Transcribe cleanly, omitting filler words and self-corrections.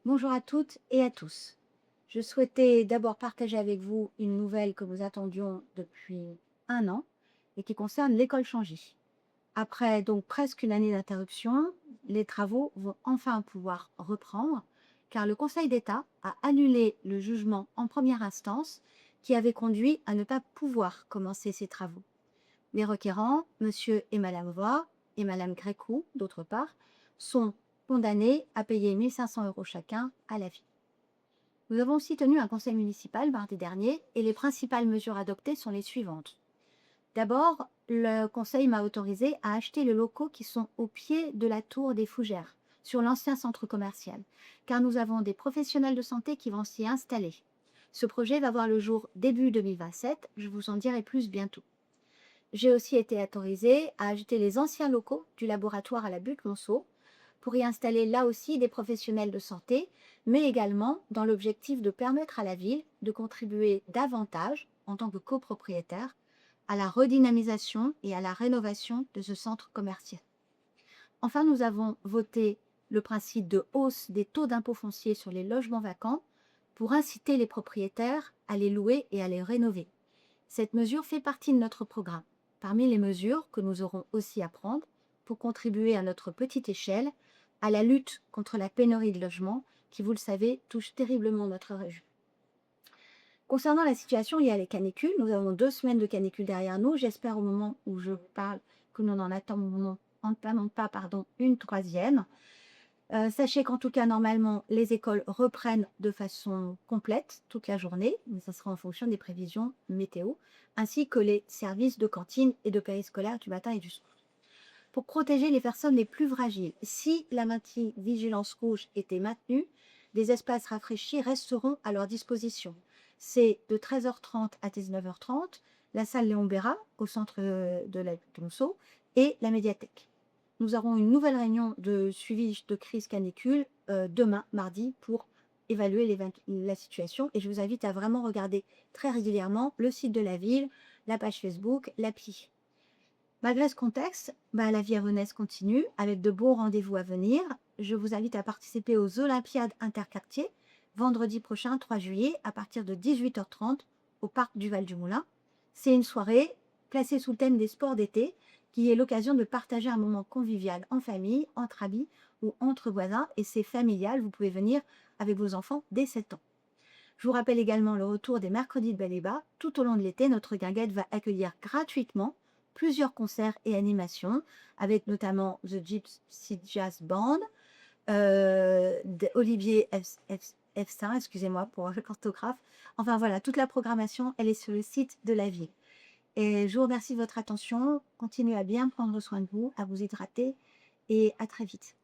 Bonjour à toutes et à tous. Je souhaitais d'abord partager avec vous une nouvelle que nous attendions depuis un an et qui concerne l'école Changy. Après donc presque une année d'interruption, les travaux vont enfin pouvoir reprendre car le Conseil d'État a annulé le jugement en première instance qui avait conduit à ne pas pouvoir commencer ces travaux. Les requérants, monsieur et madame Voix et madame Grécou, d'autre part, sont condamnés à payer 1 500 € chacun à la vie. Nous avons aussi tenu un conseil municipal mardi dernier et les principales mesures adoptées sont les suivantes. D'abord, le conseil m'a autorisé à acheter les locaux qui sont au pied de la tour des Fougères, sur l'ancien centre commercial, car nous avons des professionnels de santé qui vont s'y installer. Ce projet va voir le jour début 2027, je vous en dirai plus bientôt. J'ai aussi été autorisée à ajouter les anciens locaux du laboratoire à la Butte-Monceau pour y installer là aussi des professionnels de santé, mais également dans l'objectif de permettre à la ville de contribuer davantage, en tant que copropriétaire, à la redynamisation et à la rénovation de ce centre commercial. Enfin, nous avons voté le principe de hausse des taux d'impôt foncier sur les logements vacants pour inciter les propriétaires à les louer et à les rénover. Cette mesure fait partie de notre programme. Parmi les mesures que nous aurons aussi à prendre pour contribuer à notre petite échelle à la lutte contre la pénurie de logements qui, vous le savez, touche terriblement notre région. Concernant la situation liée à les canicules, nous avons 2 semaines de canicule derrière nous. J'espère au moment où je parle que nous n'en entamons pas une troisième. Sachez qu'en tout cas, normalement, les écoles reprennent de façon complète toute la journée, mais ça sera en fonction des prévisions météo, ainsi que les services de cantine et de périscolaire du matin et du soir. Pour protéger les personnes les plus fragiles, si la vigilance rouge était maintenue, des espaces rafraîchis resteront à leur disposition. C'est de 13h30 à 19h30, la salle Léon Béra au centre de la Monceau et la médiathèque. Nous aurons une nouvelle réunion de suivi de crise canicule demain, mardi, pour évaluer la situation. Et je vous invite à vraiment regarder très régulièrement le site de la ville, la page Facebook, l'appli. Malgré ce contexte, la vie avonnaise continue avec de beaux rendez-vous à venir. Je vous invite à participer aux Olympiades interquartiers vendredi prochain, 3 juillet, à partir de 18h30 au parc du Val-du-Moulin. C'est une soirée placée sous le thème des sports d'été qui est l'occasion de partager un moment convivial en famille, entre amis ou entre voisins et c'est familial. Vous pouvez venir avec vos enfants dès 7 ans. Je vous rappelle également le retour des mercredis de Bel et Bas. Tout au long de l'été, notre guinguette va accueillir gratuitement plusieurs concerts et animations, avec notamment The Gypsy Jazz Band, Olivier F5, excusez-moi pour l'orthographe. Enfin voilà, toute la programmation, elle est sur le site de la ville. Et je vous remercie de votre attention. Continuez à bien prendre soin de vous, à vous hydrater et à très vite.